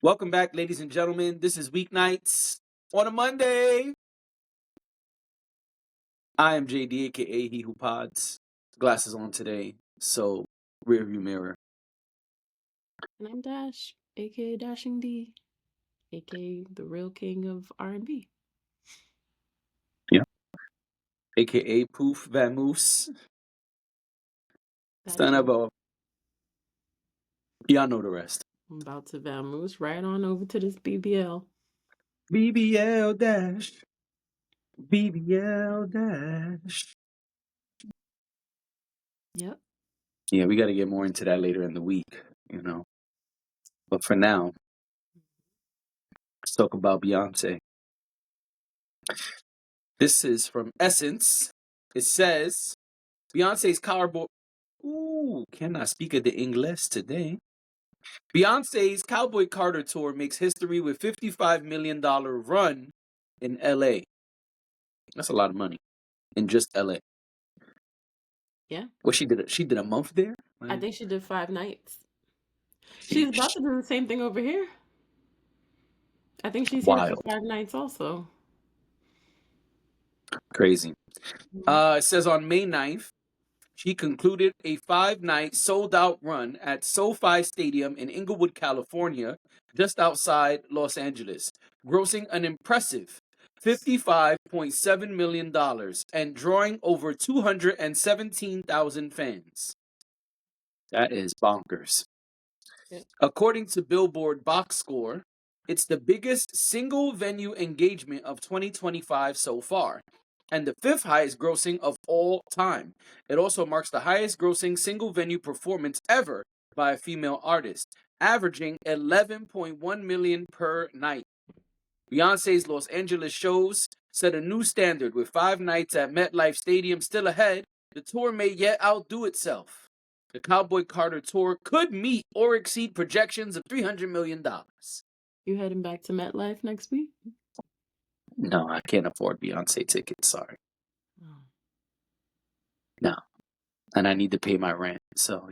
Welcome back, ladies and gentlemen. This is Weeknights on a Monday. I am JD, aka He Who Pods. Glasses on today, so rearview mirror. And I'm Dash, aka Dashing D, aka the real king of R&B. Yeah. Aka Poof Vamoose. That Son of too. a. Y'all know the rest. I'm about to vamoose right on over to this BBL. BBL Dash. BBL Dash. Yep. Yeah, we got to get more into that later in the week. But for now, let's talk about Beyonce. This is from Essence. It says Beyonce's cowboy. Ooh, cannot speak of the English today. Beyonce's Cowboy Carter tour makes history with $55 million run in LA. That's a lot of money in just LA. Yeah. Well, she did a month there. I Like, think she did 5 nights. She's about sheesh. to do the same thing over here. I think she's here for Wild, 5 nights also. crazy. Mhm. It says on May 9th, she concluded a 5-night sold-out run at SoFi Stadium in Inglewood, California, just outside Los Angeles, grossing an impressive $55.7 million and drawing over 217,000 fans. That is bonkers. Yep. According to Billboard Box Score, it's the biggest single venue engagement of 2025 so far, and the fifth highest grossing of all time. It also marks the highest grossing single venue performance ever by a female artist, averaging 11.1 million per night. Beyonce's Los Angeles shows set a new standard with 5 nights at MetLife Stadium still ahead. The tour may yet outdo itself. The Cowboy Carter tour could meet or exceed projections of $300 million. You heading back to MetLife next week? No, I can't afford Beyonce tickets. Sorry. Oh, No. And I need to pay my rent. So,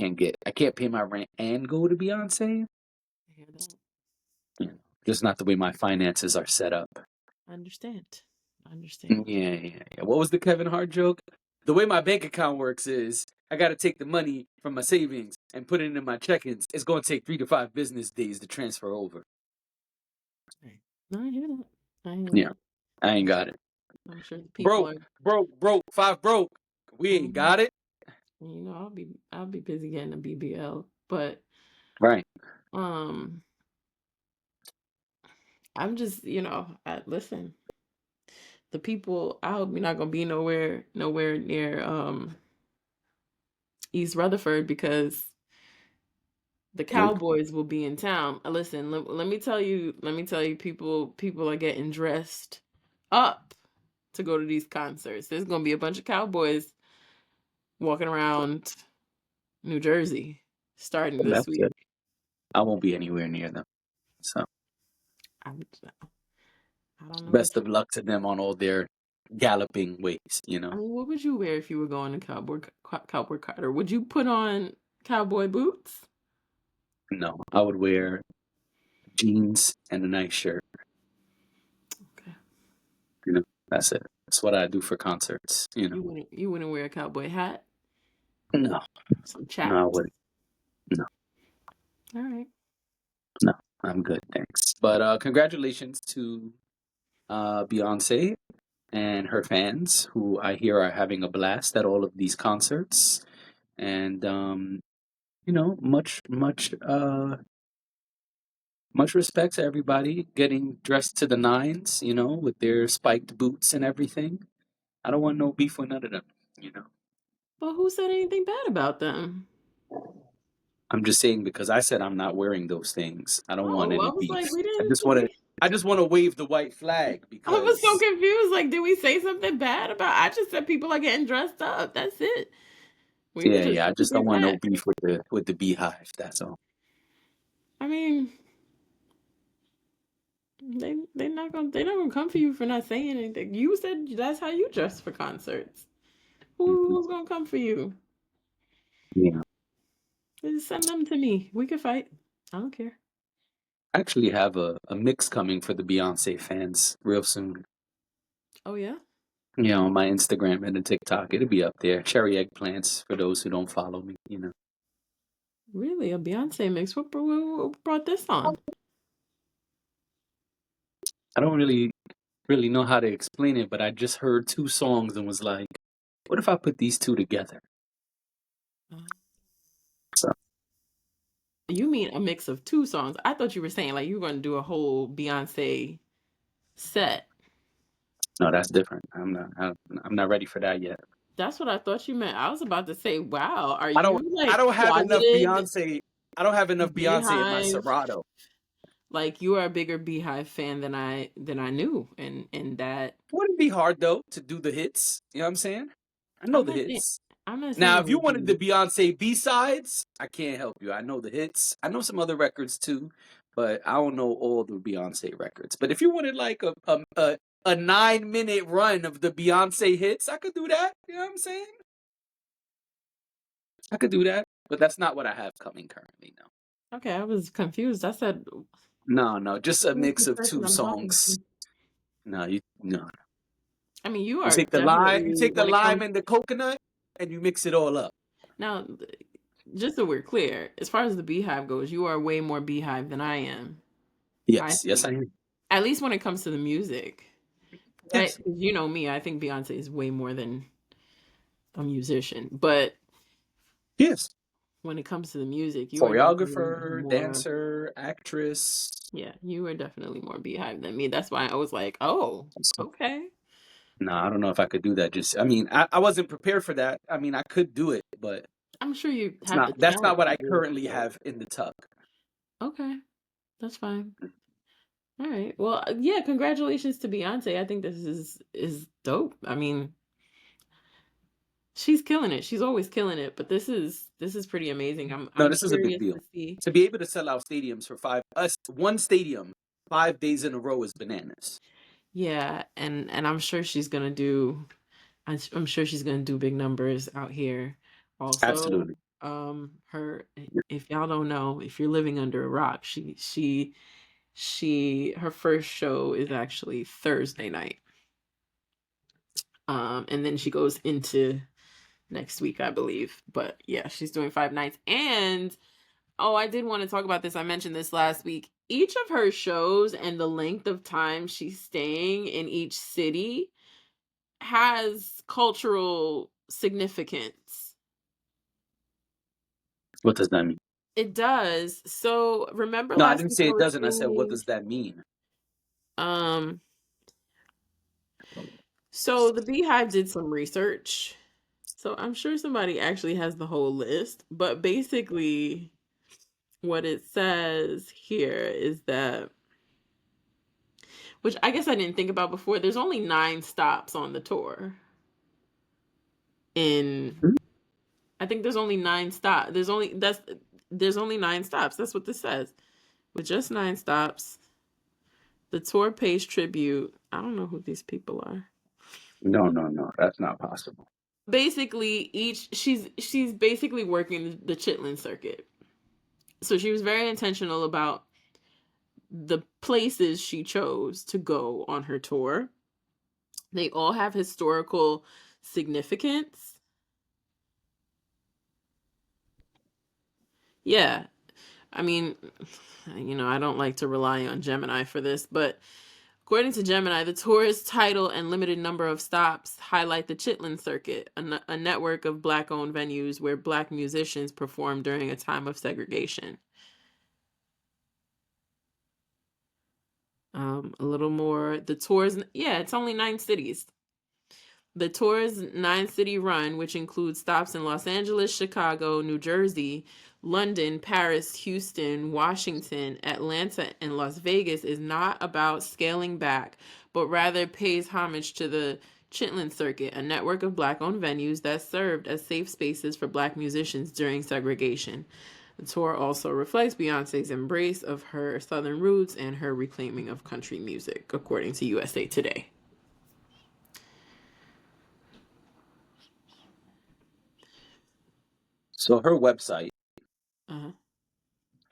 I can't pay my rent and go to Beyonce. I hear that. Just not the way my finances are set up. I understand. I understand. Yeah. What was the Kevin Hart joke? The way my bank account works is I got to take the money from my savings and put it in my check-ins. It's going to take 3 to 5 business days to transfer over. Right. No, I hear that. I hear Yeah, that. I ain't I'm got sure. it. I'm sure the people Broke, are. broke, 5 broke. We ain't Mhm. got it. I'll be busy getting a BBL, but Right. um, I'm just listen. The people, I hope you're not gonna be nowhere near East Rutherford because the Nope. Cowboys will be in town. Listen, let me tell you, people are getting dressed up to go to these concerts. There's gonna be a bunch of Cowboys walking around New Jersey starting this That's week. good. I won't be anywhere near them. So, I'm, I don't know best what you. of luck to them on all their galloping ways. I mean, what would you wear if you were going to Cowboy Carter? Would you put on cowboy boots? No, I would wear jeans and a nice shirt. Okay. You know, that's it. That's what I do for concerts. You wouldn't wear a cowboy hat? No, Some no, I chaps? wouldn't. No, All right. no, I'm good, thanks. But congratulations to Beyonce and her fans, who I hear are having a blast at all of these concerts. And much respect to everybody getting dressed to the nines, with their spiked boots and everything. I don't want no beef with none of them. But who said anything bad about them? I'm just saying because I said I'm not wearing those things. I don't want Oh, I any was beef. like, we I didn't just want to. say. I just want to wave the white flag I was so because confused. Like, did we say something bad about? I just said people are getting dressed up. That's it. We were just yeah. I just don't keeping want no that. beef with the beehive. That's all. I mean, they're not gonna come for you for not saying anything. You said that's how you dress for concerts. Mhm. Who's gonna come for you? Yeah. Just send them to me. We could fight. I don't care. I actually have a mix coming for the Beyonce fans real soon. Oh yeah. On my Instagram and the TikTok, it'll be up there. Cherry eggplants for those who don't follow me. Really, a Beyonce mix? What brought this on? I don't really know how to explain it, but I just heard two songs and was like, what if I put these two together? Uh, So You mean a mix of two songs? I thought you were saying like you were going to do a whole Beyonce set. no, that's different. I'm not ready for that yet. That's what I thought you meant. I was about to say, wow, are I you don't I like don't have enough closeted Beyonce. I don't have enough Beyonce in my Beehive? Serato. Like you are a bigger Beehive fan than I knew, and that Wouldn't be hard though to do the hits. You know what I'm saying? I know I'm the not saying hits. I'm not saying Now, it if you would wanted the be. Beyonce B-sides, I can't help you. I know the hits. I know some other records too, but I don't know all the Beyonce records. But if you wanted like a 9-minute run of the Beyonce hits, I could do that. You know what I'm saying? I could do that, but that's not what I have coming currently. No, Okay, I was confused. I said, no, just a who's mix the of person two I'm talking songs. to? No. I mean, you You are take the lime, you definitely take the when it lime comes and the coconut, and you mix it all up. now. Just so we're clear, as far as the Beehive goes, you are way more Beehive than I am. I Yes, I think, am. at least when it comes to the music, right? Yes, 'Cause you know me, I think Beyonce is way more than a musician. But yes. when it comes to the music, you are definitely Choreographer, more. dancer, actress. Yeah, you are definitely more Beehive than me. That's why I was like, oh, okay. No, I don't know if I could do that. I wasn't prepared for that. I mean, I could do it, but I'm sure you it's have not. the That's not talent what to I do it. currently have in the tuck. Okay, that's fine. All right. Well, yeah, congratulations to Beyonce. I think this is dope. I mean, she's killing it. She's always killing it, but this is pretty amazing. No, I'm this is a big curious deal. to see. To be able to sell out stadiums for one stadium 5 days in a row is bananas. Yeah, and I'm sure she's gonna do. I'm sure she's gonna do big numbers out here. Also, Absolutely. her. If y'all don't know, if you're living under a rock, her first show is actually Thursday night. And then she goes into next week, I believe. But yeah, she's doing 5 nights. And oh, I did want to talk about this. I mentioned this last week. Each of her shows and the length of time she's staying in each city has cultural significance. What does that mean? It does. So remember No, I last didn't week say I it was doesn't. I said, what saying, does that mean? um, so the Beehive did some research. So I'm sure somebody actually has the whole list, but basically what it says here is that, which I guess I didn't think about before, there's only 9 stops on the tour. In Hmm? I think there's only 9 stops. There's only 9 stops. That's what this says. With just 9 stops, the tour pays tribute. I don't know who these people are. No. That's not possible. Basically, she's basically working the Chitlin circuit. So she was very intentional about the places she chose to go on her tour. They all have historical significance. Yeah. I mean, I don't like to rely on Gemini for this, but according to Gemini, the tour's title and limited number of stops highlight the Chitlin Circuit, a network of Black-owned venues where Black musicians perform during a time of segregation. A little more. It's only 9 cities. The tour's 9-city run, which includes stops in Los Angeles, Chicago, New Jersey, London, Paris, Houston, Washington, Atlanta, and Las Vegas, is not about scaling back, but rather pays homage to the Chitlin Circuit, a network of Black-owned venues that served as safe spaces for Black musicians during segregation. The tour also reflects Beyonce's embrace of her Southern roots and her reclaiming of country music, according to USA Today. So her website Uh-huh.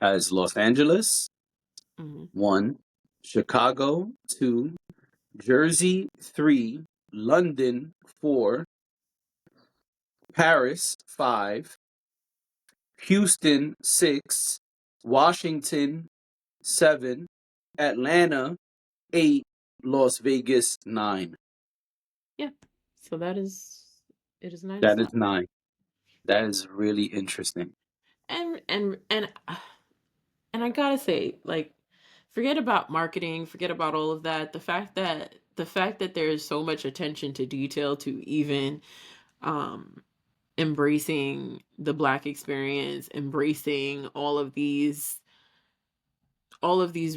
has Los Angeles, Hmm. 1, Chicago, 2, Jersey, 3, London, 4, Paris, 5, Houston, 6, Washington, 7, Atlanta, 8, Las Vegas, 9. Yeah. So it is 9 That is slots. 9. That is really interesting. And I gotta say, like, forget about marketing, forget about all of that. The fact that there is so much attention to detail to even um embracing the Black experience, embracing all of these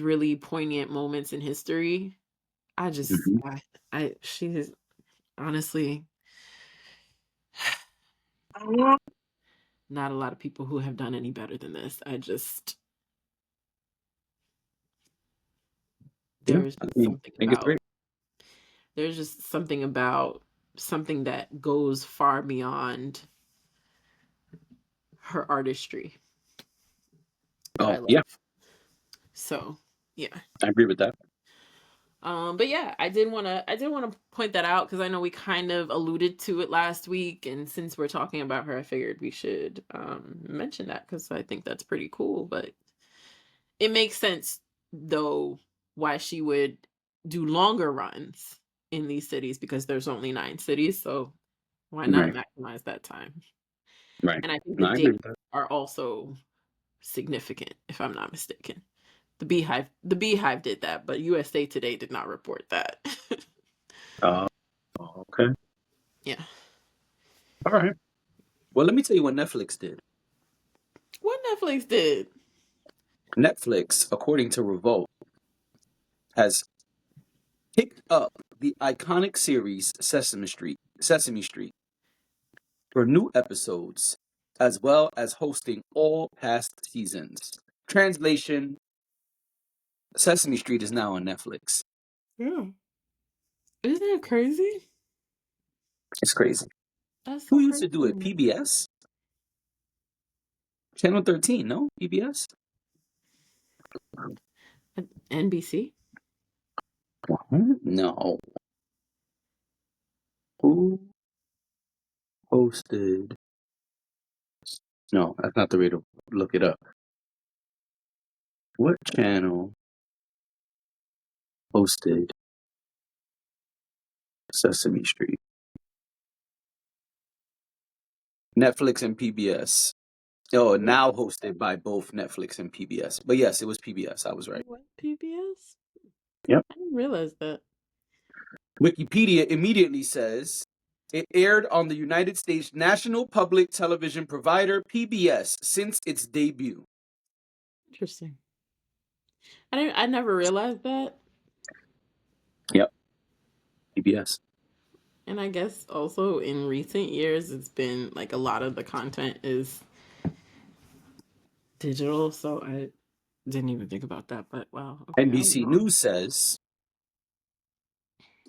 really poignant moments in history. I just Mhm. she is honestly not a lot of people who have done any better than this. Yeah, There's I just mean, something I think it's about great. there's just something about something that goes far beyond her artistry that Oh, I yeah, love. So, yeah. I agree with that. But yeah, I did want to point that out because I know we kind of alluded to it last week, and since we're talking about her, I figured we should mention that because I think that's pretty cool. But it makes sense though why she would do longer runs in these cities because there's only 9 cities, so why not Right, maximize that time? right. And I think the No, I agree dates with that. are also significant, if I'm not mistaken. The Beehive did that, but USA Today did not report that. Oh, okay. Yeah. All right. Well, let me tell you what Netflix did. What Netflix did? Netflix, according to Revolt, has picked up the iconic series Sesame Street for new episodes, as well as hosting all past seasons. Translation: Sesame Street is now on Netflix. Yeah. Isn't that crazy? It's crazy. That's Who so used to crazy do to it? me. PBS? Channel 13, no? PBS? NBC? What? No. Who hosted? No, that's not the way to look it up. What channel hosted Sesame Street? Netflix and PBS. Oh, What? now hosted by both Netflix and PBS. But yes, it was PBS. I was right. What PBS? Yep. I didn't realize that. Wikipedia immediately says it aired on the United States national public television provider PBS since its debut. Interesting. I never realized that. Yep, PBS. And I guess also in recent years it's been like a lot of the content is digital, so I didn't even think about that. But wow, okay, I was NBC wrong. News says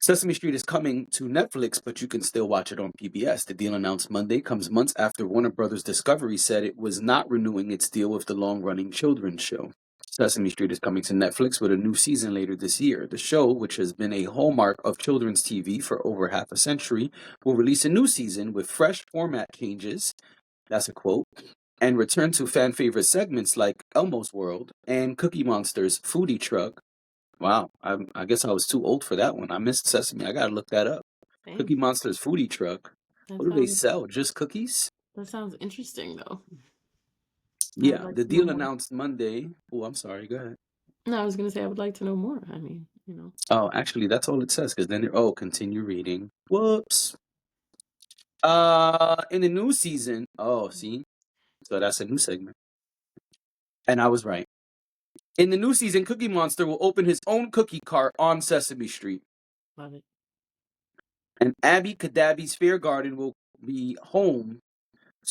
Sesame Street is coming to Netflix, but you can still watch it on PBS. The deal announced Monday comes months after Warner Brothers Discovery said it was not renewing its deal with the long-running children's show. Sesame Street is coming to Netflix with a new season later this year. The show, which has been a hallmark of children's TV for over half a century, will release a new season with fresh format changes. That's a quote. And return to fan favorite segments like Elmo's World and Cookie Monster's Foodie Truck. Wow, I guess I was too old for that one. I missed Sesame. I gotta look that up. Dang, Cookie Monster's Foodie Truck. that What do they sounds sell? Just cookies? that sounds interesting though. I would Yeah, like the to know deal more. announced Monday. Oh, I'm sorry. Go ahead. No, I was gonna say I would like to know more. I mean, you know. Oh, actually, that's all it says. Because then, continue reading. Whoops. In the new season. Oh, see, so that's a new segment. And I was right. In the new season, Cookie Monster will open his own cookie cart on Sesame Street, Love it. and Abby Cadabby's Fair Garden will be home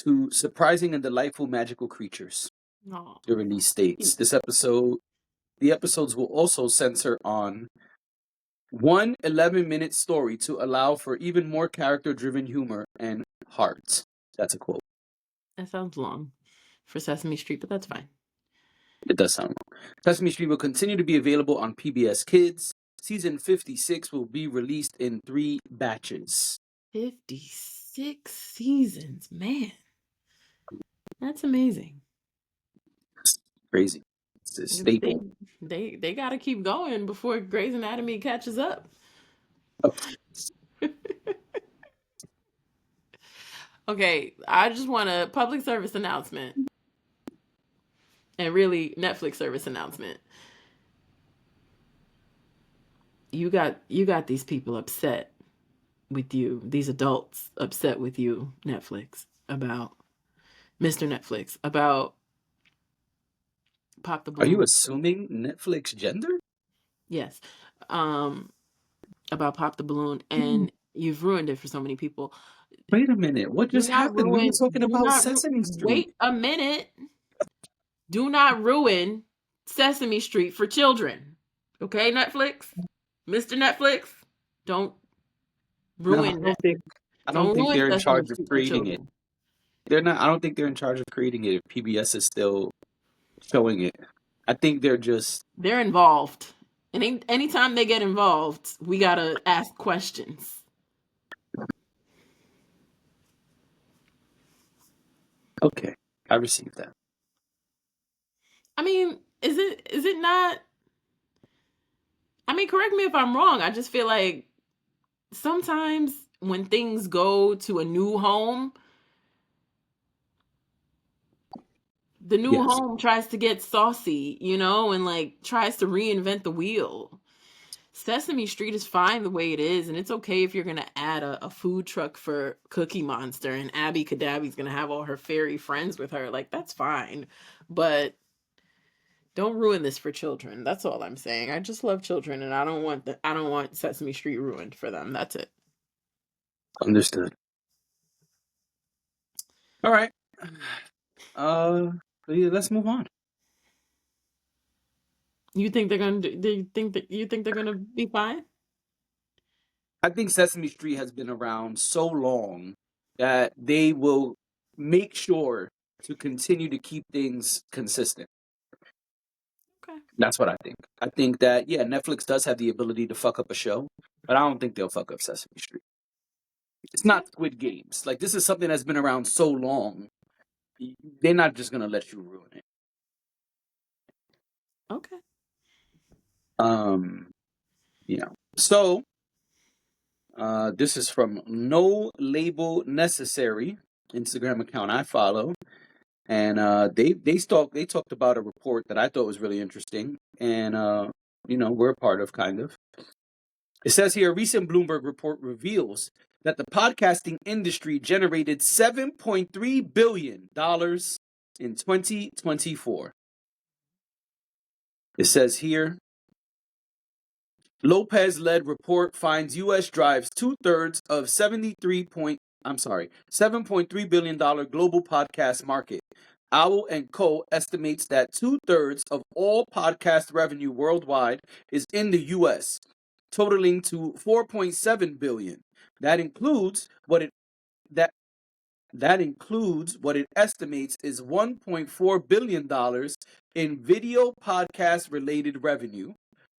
to surprising and delightful magical creatures. Oh, The release states the episodes will also censor on one 11-minute story to allow for even more character-driven humor and heart. That's a quote. that sounds long for Sesame Street, but that's fine. It does sound long. Sesame Street will continue to be available on PBS Kids. Season 56 will be released in 3 batches. 56 seasons, man. That's amazing. Crazy. It's a staple. They got to keep going before Grey's Anatomy catches up. Okay, I just want a public service announcement. And really Netflix service announcement. You got these people upset with you, these adults upset with you, Netflix, about Mr. Netflix, about Pop the Are you Balloon. assuming Netflix gender? Yes. About Pop the Balloon, and you've ruined it for so many people. Wait a minute. What Do just not happened? We were ruin, talking do about not, Sesame Street. wait a minute. Do not ruin Sesame Street for children. Okay, Netflix? Mr. Netflix? Don't No, ruin I don't Don't think ruin they're in Sesame charge of Street for creating it. children. They're not. I don't think they're in charge of creating it if PBS is still showing it. I think they're just They're involved. And anytime they get involved, we gotta ask questions. okay. I received that. I mean, is it not? I mean, correct me if I'm wrong. I just feel like sometimes when things go to a new home, the new Yes. home tries to get saucy, and like tries to reinvent the wheel. Sesame Street is fine the way it is, and it's okay if you're gonna add a food truck for Cookie Monster and Abby Cadabby's gonna have all her fairy friends with her. Like, that's fine. But don't ruin this for children. That's all I'm saying. I just love children, and I don't want Sesame Street ruined for them. That's it. Understood. All right. Yeah, let's move on. You think they're gonna you think they're gonna be fine? I think Sesame Street has been around so long that they will make sure to continue to keep things consistent. Okay. That's what I think. I think that, yeah, Netflix does have the ability to fuck up a show, but I don't think they'll fuck up Sesame Street. It's not Squid Games. Like, this is something that's been around so long. They're not just going to let you ruin it. Okay. So, this is from No Label Necessary, Instagram account I follow. And they talked about a report that I thought was really interesting, and we're a part of, kind of. It says here, a recent Bloomberg report reveals that the podcasting industry generated $7.3 billion in 2024. It says here, Lopez-led report finds U.S. drives 2/3 of $7.3 billion global podcast market. Owl and Co. estimates that 2/3 of all podcast revenue worldwide is in the U.S., totaling to $4.7 billion. That includes what it estimates is $1.4 billion in video podcast related revenue,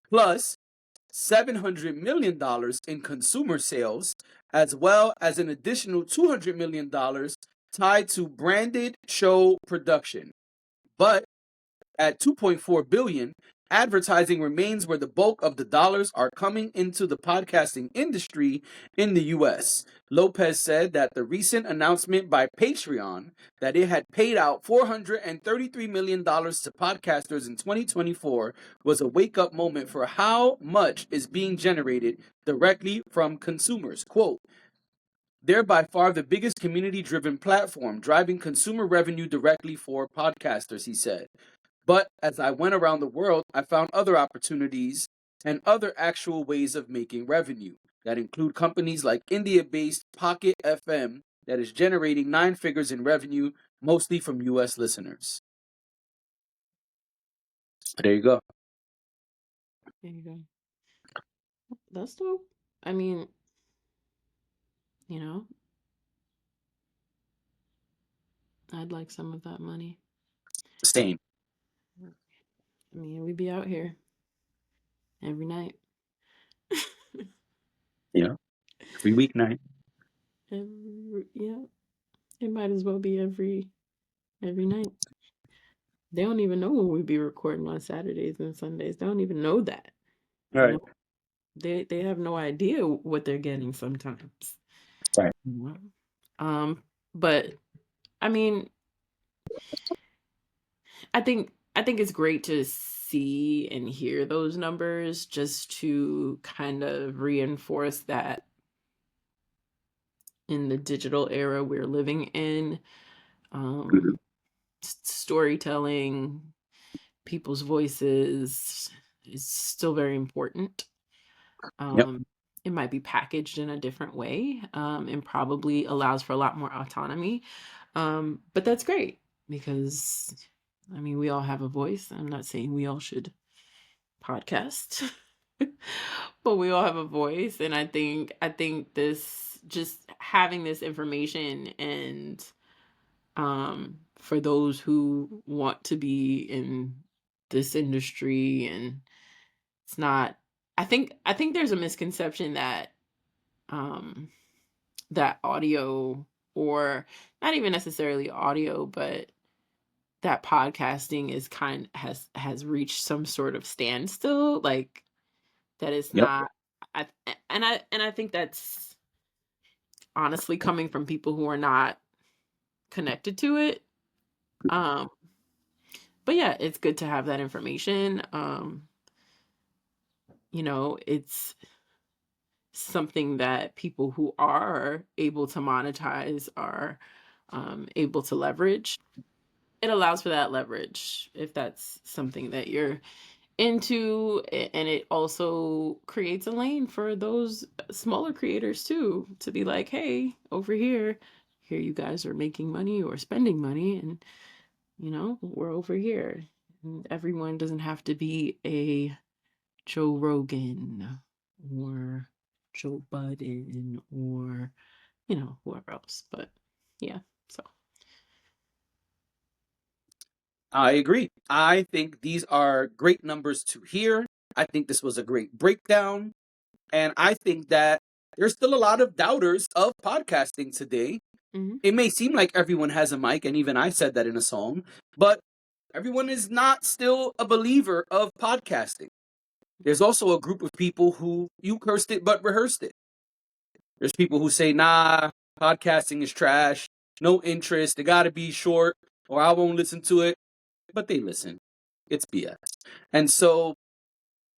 plus $700 million in consumer sales, as well as an additional $200 million tied to branded show production. But at $2.4 billion, advertising remains where the bulk of the dollars are coming into the podcasting industry in the US. Lopez said that the recent announcement by Patreon that it had paid out $433 million to podcasters in 2024 was a wake-up moment for how much is being generated directly from consumers. Quote, they're by far the biggest community-driven platform, driving consumer revenue directly for podcasters, he said. But as I went around the world, I found other opportunities and other actual ways of making revenue that include companies like India-based Pocket FM that is generating 9 figures in revenue, mostly from U.S. listeners. There you go. There you go. That's dope. I mean, I'd like some of that money. Same. I mean, we be out here every night. Yeah, every weeknight. Yeah, it might as well be every night. They don't even know when we be recording on Saturdays and Sundays. They don't even know that. You Right, know, they have no idea what they're getting sometimes. right. Mhm. But I mean, I think it's great to see and hear those numbers just to kind of reinforce that in the digital era we're living in, Mhm. um, storytelling, people's voices is still very important. Yep, Um, it might be packaged in a different way, and probably allows for a lot more autonomy. But that's great because, I mean, we all have a voice. I'm not saying we all should podcast, but we all have a voice, and I think this just having this information and for those who want to be in this industry and it's not I think there's a misconception that um that audio, or not even necessarily audio, but that podcasting is has reached some sort of standstill, like that it's yep. not. I and I think that's honestly coming from people who are not connected to it. Um but yeah, it's good to have that information. It's something that people who are able to monetize are able to leverage. It allows for that leverage if that's something that you're into, and it also creates a lane for those smaller creators too to be like, hey, over here you guys are making money or spending money, and we're over here. And everyone doesn't have to be a Joe Rogan or Joe Budden or whoever else. But yeah, so I agree. I think these are great numbers to hear. I think this was a great breakdown. And I think that there's still a lot of doubters of podcasting today. mhm. It may seem like everyone has a mic, and even I said that in a song, but everyone is not still a believer of podcasting. There's also a group of people who you cursed it but rehearsed it. There's people who say, nah, podcasting is trash, no interest, it gotta be short, or I won't listen to it. But they listen. It's BS. And so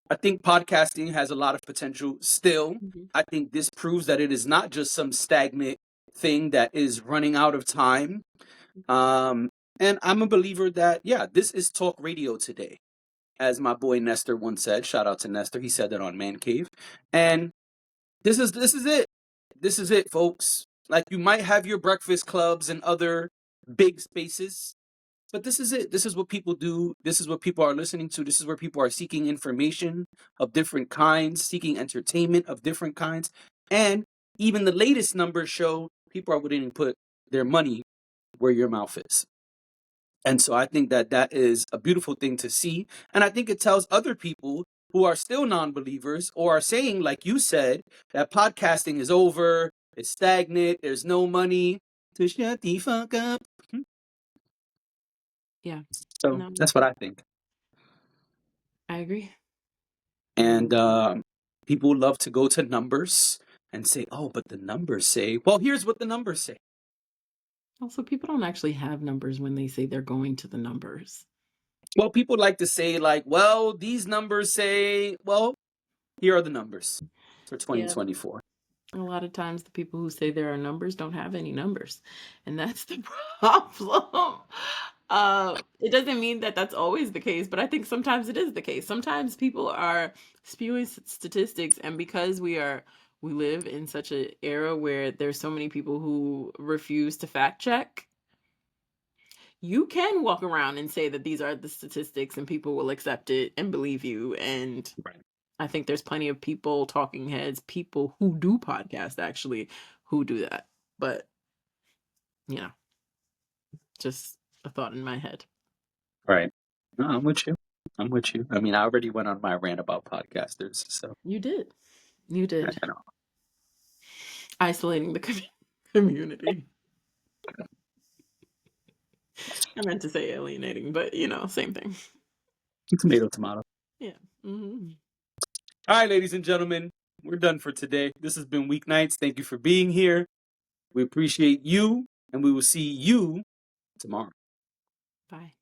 I think podcasting has a lot of potential still. Mhm. I think this proves that it is not just some stagnant thing that is running out of time. Um, and I'm a believer that, yeah, this is talk radio today. As my boy Nestor once said, shout out to Nestor. He said that on Man Cave. And this is it. This is it, folks. Like, you might have your breakfast clubs and other big spaces, but this is it. This is what people do. This is what people are listening to. This is where people are seeking information of different kinds, seeking entertainment of different kinds. And even the latest numbers show people are willing to put their money where your mouth is. And so I think that that is a beautiful thing to see. And I think it tells other people who are still non believers or are saying, like you said, that podcasting is over, it's stagnant, there's no money, to shut the fuck up. Yeah, So no, that's what I think. I agree. And um people love to go to numbers and say, oh, but the numbers say, well, here's what the numbers say. Also, people don't actually have numbers when they say they're going to the numbers. Well, people like to say, like, well, these numbers say, well, here are the numbers for Yeah, 2024. a lot of times the people who say there are numbers don't have any numbers, and that's the problem. It doesn't mean that that's always the case, but I think sometimes it is the case. Sometimes people are spewing statistics, and because we live in such an era where there's so many people who refuse to fact check, you can walk around and say that these are the statistics and people will accept it and believe you. And Right. I think there's plenty of people, talking heads, people who do podcasts actually who do that. But, you know, just a thought in my head. Right. No, I'm with you. I'm with you. I mean, I already went on my rant about podcasters, so You did. You did. I know. Isolating the community. I meant to say alienating, but same thing. Tomato, tomato. Yeah. Mm-hmm. All right, ladies and gentlemen, we're done for today. This has been Weeknights. Thank you for being here. We appreciate you, and we will see you tomorrow. Bye.